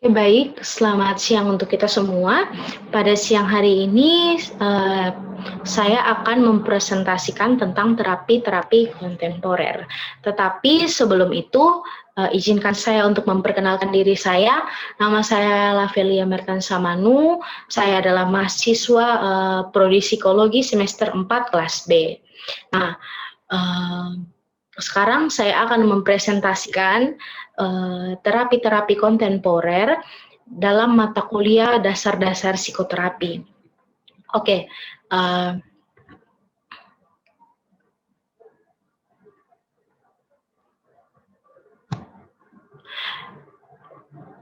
Baik, selamat siang untuk kita semua. Pada siang hari ini, saya akan mempresentasikan tentang terapi-terapi kontemporer. Tetapi sebelum itu, izinkan saya untuk memperkenalkan diri saya. Nama saya Lavelia Mertansamanu. Saya adalah mahasiswa Prodi Psikologi semester 4 kelas B. Nah, sekarang saya akan mempresentasikan terapi-terapi kontemporer dalam mata kuliah dasar-dasar psikoterapi. Oke,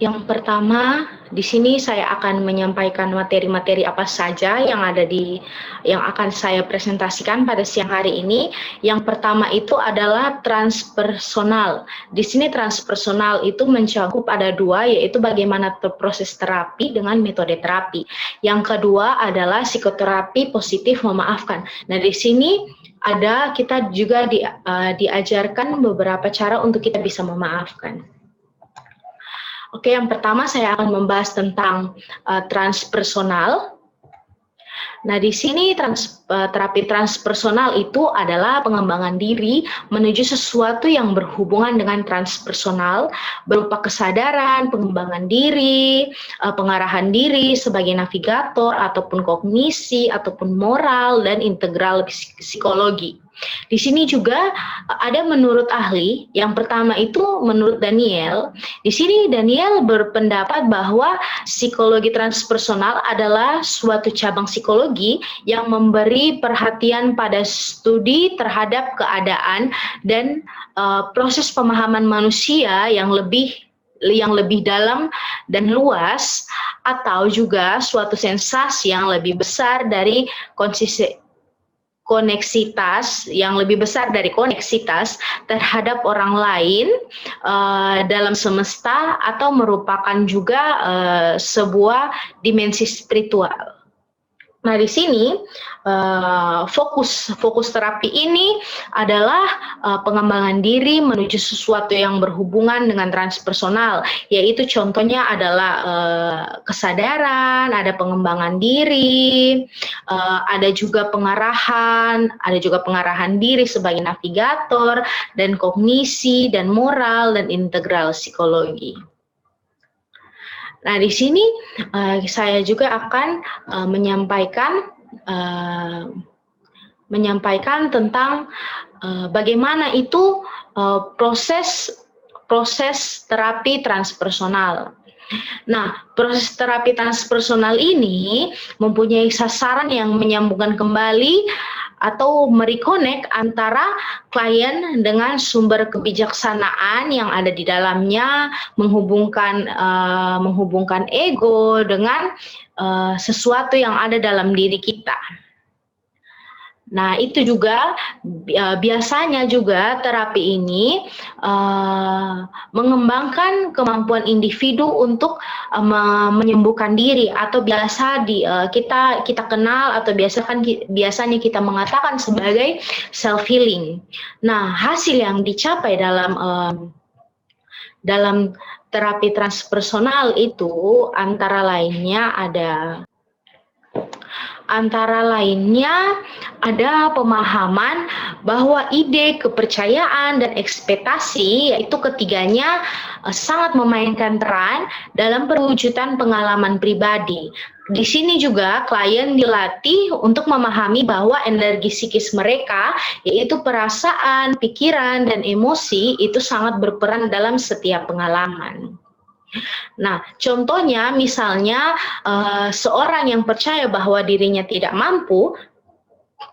yang pertama, di sini saya akan menyampaikan materi-materi apa saja yang akan saya presentasikan pada siang hari ini. Yang pertama itu adalah transpersonal. Di sini transpersonal itu mencakup ada dua, yaitu bagaimana proses terapi dengan metode terapi. Yang kedua adalah psikoterapi positif memaafkan. Nah, di sini kita juga diajarkan beberapa cara untuk kita bisa memaafkan. Oke, yang pertama saya akan membahas tentang transpersonal. Nah, di sini terapi transpersonal itu adalah pengembangan diri menuju sesuatu yang berhubungan dengan transpersonal, berupa kesadaran, pengembangan diri, pengarahan diri sebagai navigator, ataupun kognisi, ataupun moral, dan integral psikologi. Di sini juga ada menurut ahli, yang pertama itu menurut Daniel. Di sini Daniel berpendapat bahwa psikologi transpersonal adalah suatu cabang psikologi yang memberi perhatian pada studi terhadap keadaan dan proses pemahaman manusia yang lebih dalam dan luas, atau juga suatu sensasi yang lebih besar dari koneksitas terhadap orang lain dalam semesta, atau merupakan juga sebuah dimensi spiritual. Nah, di sini fokus terapi ini adalah pengembangan diri menuju sesuatu yang berhubungan dengan transpersonal, yaitu contohnya adalah kesadaran, ada pengembangan diri, ada juga pengarahan diri sebagai navigator, dan kognisi, dan moral, dan integral psikologi. Nah, di sini saya juga akan menyampaikan tentang bagaimana itu proses terapi transpersonal. Nah, proses terapi transpersonal ini mempunyai sasaran yang menyambungkan kembali atau mereconnect antara klien dengan sumber kebijaksanaan yang ada di dalamnya, menghubungkan ego dengan sesuatu yang ada dalam diri kita. Nah, itu juga biasanya juga terapi ini mengembangkan kemampuan individu untuk menyembuhkan diri, atau biasa kita kenal, atau biasanya kita mengatakan sebagai self healing. Nah, hasil yang dicapai dalam terapi transpersonal itu antara lainnya ada pemahaman bahwa ide, kepercayaan, dan ekspektasi, yaitu ketiganya sangat memainkan peran dalam perwujudan pengalaman pribadi. Di sini juga klien dilatih untuk memahami bahwa energi psikis mereka, yaitu perasaan, pikiran, dan emosi, itu sangat berperan dalam setiap pengalaman. Nah, contohnya misalnya seorang yang percaya bahwa dirinya tidak mampu,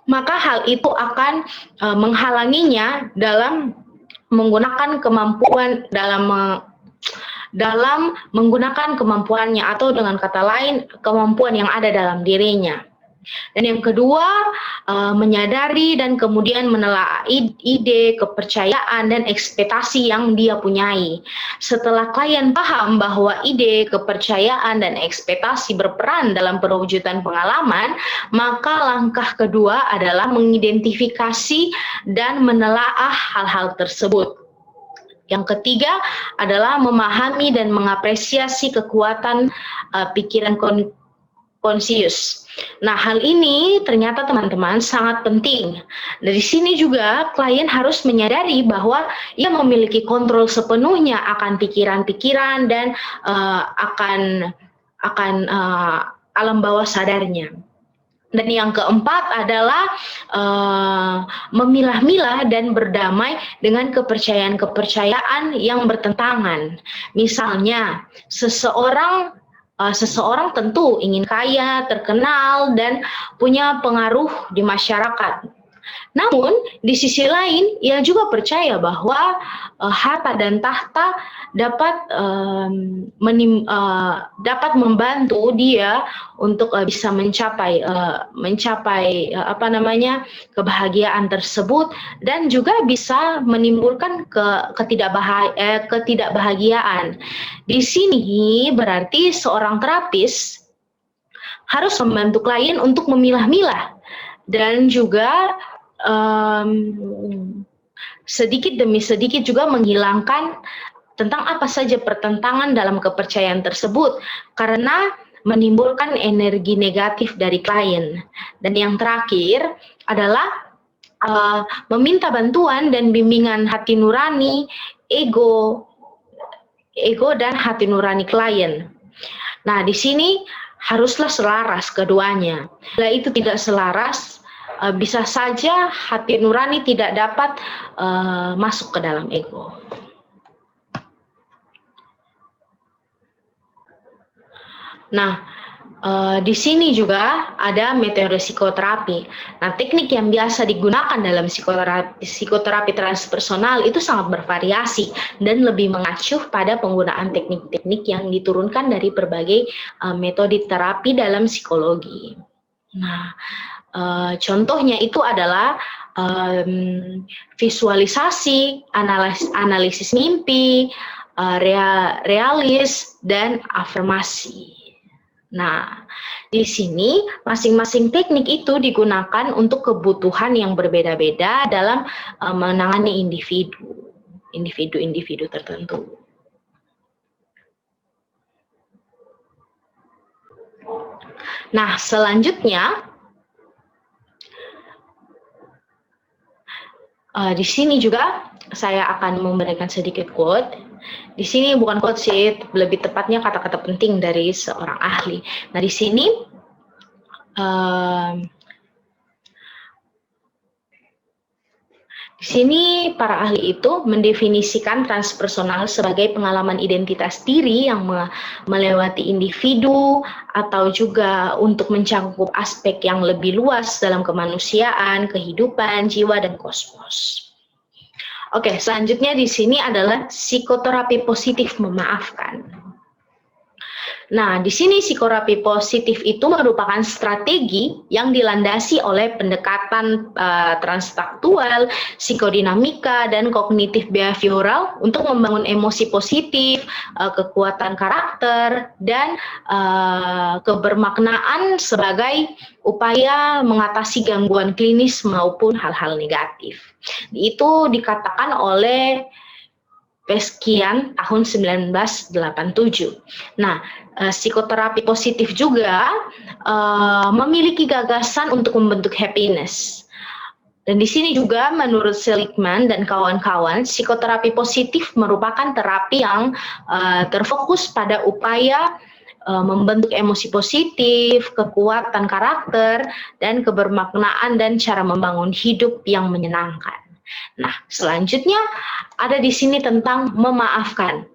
maka hal itu akan menghalanginya dalam menggunakan kemampuannya, atau dengan kata lain, kemampuan yang ada dalam dirinya. Dan yang kedua, menyadari dan kemudian menelaah ide, kepercayaan, dan ekspektasi yang dia punyai. Setelah klien paham bahwa ide, kepercayaan, dan ekspektasi berperan dalam perwujudan pengalaman, maka langkah kedua adalah mengidentifikasi dan menelaah hal-hal tersebut. Yang ketiga adalah memahami dan mengapresiasi kekuatan pikiran konsius. Nah, hal ini ternyata teman-teman sangat penting. Dari sini juga klien harus menyadari bahwa ia memiliki kontrol sepenuhnya akan pikiran-pikiran dan akan alam bawah sadarnya. Dan yang keempat adalah memilah-milah dan berdamai dengan kepercayaan-kepercayaan yang bertentangan. Misalnya, seseorang tentu ingin kaya, terkenal, dan punya pengaruh di masyarakat. Namun, di sisi lain, ia juga percaya bahwa harta dan tahta dapat membantu dia untuk bisa mencapai kebahagiaan tersebut, dan juga bisa menimbulkan ketidakbahagiaan. Di sini berarti seorang terapis harus membantu klien untuk memilah-milah dan juga sedikit demi sedikit juga menghilangkan tentang apa saja pertentangan dalam kepercayaan tersebut, karena menimbulkan energi negatif dari klien. Dan yang terakhir adalah meminta bantuan dan bimbingan hati nurani, ego dan hati nurani klien. Nah, di sini haruslah selaras keduanya. Bila itu tidak selaras, bisa saja hati nurani tidak dapat masuk ke dalam ego. Nah, di sini juga ada metode psikoterapi. Nah, teknik yang biasa digunakan dalam psikoterapi transpersonal itu sangat bervariasi dan lebih mengacu pada penggunaan teknik-teknik yang diturunkan dari berbagai metode terapi dalam psikologi. Nah, contohnya itu adalah visualisasi, analisis mimpi, realis, dan afirmasi. Nah, di sini masing-masing teknik itu digunakan untuk kebutuhan yang berbeda-beda dalam menangani individu tertentu. Nah, selanjutnya di sini juga saya akan memberikan sedikit quote. Di sini bukan quote sih, lebih tepatnya kata-kata penting dari seorang ahli. Nah, di sini para ahli itu mendefinisikan transpersonal sebagai pengalaman identitas diri yang melewati individu atau juga untuk mencakup aspek yang lebih luas dalam kemanusiaan, kehidupan, jiwa, dan kosmos. Oke, selanjutnya di sini adalah psikoterapi positif memaafkan. Nah, di sini psikoterapi positif itu merupakan strategi yang dilandasi oleh pendekatan transtaktual, psikodinamika, dan kognitif behavioral untuk membangun emosi positif, kekuatan karakter, dan kebermaknaan sebagai upaya mengatasi gangguan klinis maupun hal-hal negatif. Itu dikatakan oleh Peskian tahun 1987. Nah, psikoterapi positif juga memiliki gagasan untuk membentuk happiness. Dan di sini juga menurut Seligman dan kawan-kawan, psikoterapi positif merupakan terapi yang terfokus pada upaya membentuk emosi positif, kekuatan karakter, dan kebermaknaan dan cara membangun hidup yang menyenangkan. Nah, selanjutnya ada di sini tentang memaafkan.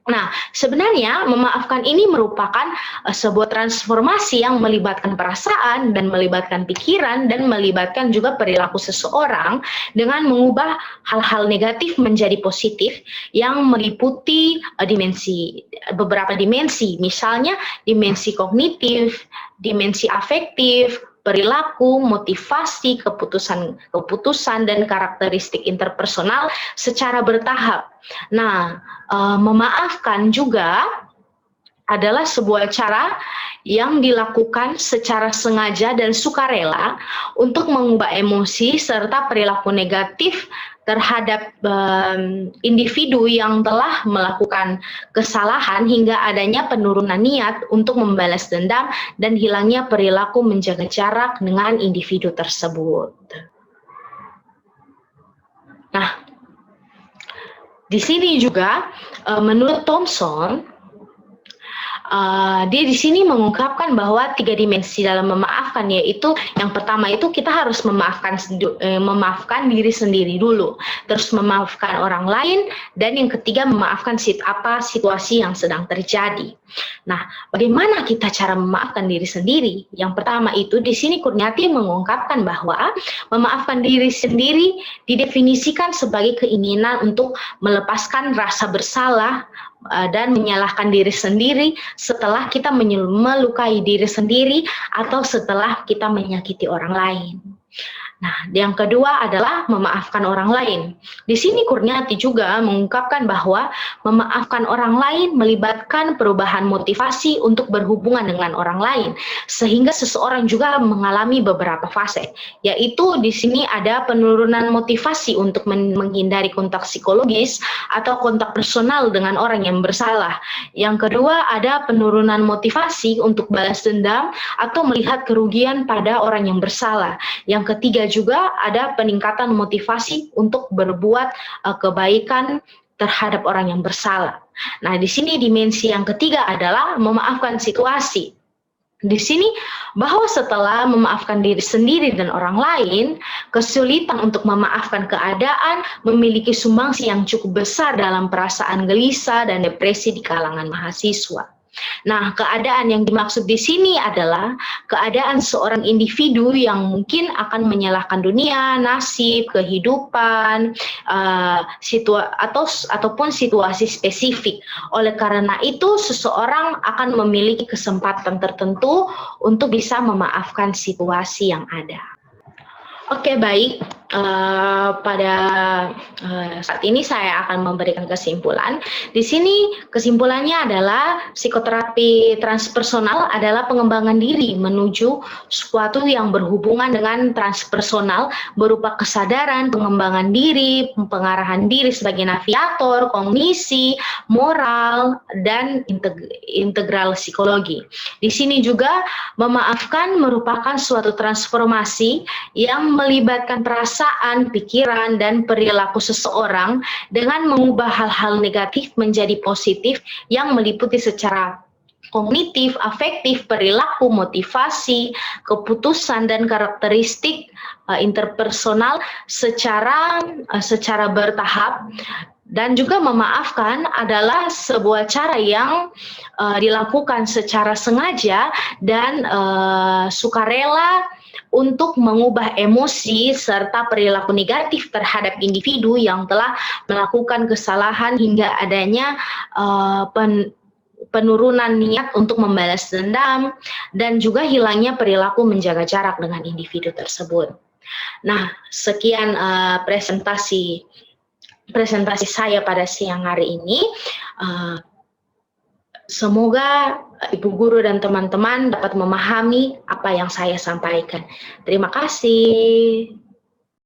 Nah, sebenarnya memaafkan ini merupakan sebuah transformasi yang melibatkan perasaan dan melibatkan pikiran dan melibatkan juga perilaku seseorang dengan mengubah hal-hal negatif menjadi positif yang meliputi beberapa dimensi, misalnya dimensi kognitif, dimensi afektif, perilaku, motivasi, keputusan, dan karakteristik interpersonal secara bertahap. Nah, memaafkan juga adalah sebuah cara yang dilakukan secara sengaja dan sukarela untuk mengubah emosi serta perilaku negatif terhadap individu yang telah melakukan kesalahan hingga adanya penurunan niat untuk membalas dendam dan hilangnya perilaku menjaga jarak dengan individu tersebut. Nah, di sini juga menurut Thompson, dia di sini mengungkapkan bahwa 3 dimensi dalam memaafkan, yaitu yang pertama itu kita harus memaafkan diri sendiri dulu, terus memaafkan orang lain, dan yang ketiga memaafkan situasi yang sedang terjadi. Nah, bagaimana kita cara memaafkan diri sendiri? Yang pertama itu di sini Kurniati mengungkapkan bahwa memaafkan diri sendiri didefinisikan sebagai keinginan untuk melepaskan rasa bersalah dan menyalahkan diri sendiri setelah kita melukai diri sendiri atau setelah kita menyakiti orang lain. Nah, yang kedua adalah memaafkan orang lain. Di sini Kurniati juga mengungkapkan bahwa memaafkan orang lain melibatkan perubahan motivasi untuk berhubungan dengan orang lain, sehingga seseorang juga mengalami beberapa fase, yaitu di sini ada penurunan motivasi untuk menghindari kontak psikologis atau kontak personal dengan orang yang bersalah. Yang kedua ada penurunan motivasi untuk balas dendam atau melihat kerugian pada orang yang bersalah. Yang ketiga juga ada peningkatan motivasi untuk berbuat kebaikan terhadap orang yang bersalah. Nah, di sini dimensi yang ketiga adalah memaafkan situasi. Di sini bahwa setelah memaafkan diri sendiri dan orang lain, kesulitan untuk memaafkan keadaan memiliki sumbangsi yang cukup besar dalam perasaan gelisah dan depresi di kalangan mahasiswa. Nah, keadaan yang dimaksud di sini adalah keadaan seorang individu yang mungkin akan menyalahkan dunia, nasib, kehidupan, ataupun situasi spesifik. Oleh karena itu, seseorang akan memiliki kesempatan tertentu untuk bisa memaafkan situasi yang ada. Oke, baik. Pada saat ini saya akan memberikan kesimpulan. Di sini kesimpulannya adalah psikoterapi transpersonal adalah pengembangan diri menuju sesuatu yang berhubungan dengan transpersonal berupa kesadaran, pengembangan diri, pengarahan diri sebagai navigator, kognisi, moral, dan integral psikologi. Di sini juga memaafkan merupakan suatu transformasi yang melibatkan perasaan, pikiran, dan perilaku seseorang dengan mengubah hal-hal negatif menjadi positif yang meliputi secara kognitif, afektif, perilaku, motivasi, keputusan, dan karakteristik interpersonal secara bertahap. Dan juga memaafkan adalah sebuah cara yang dilakukan secara sengaja dan sukarela untuk mengubah emosi serta perilaku negatif terhadap individu yang telah melakukan kesalahan hingga adanya penurunan niat untuk membalas dendam dan juga hilangnya perilaku menjaga jarak dengan individu tersebut. Nah, sekian presentasi saya pada siang hari ini. Semoga Ibu Guru dan teman-teman dapat memahami apa yang saya sampaikan. Terima kasih.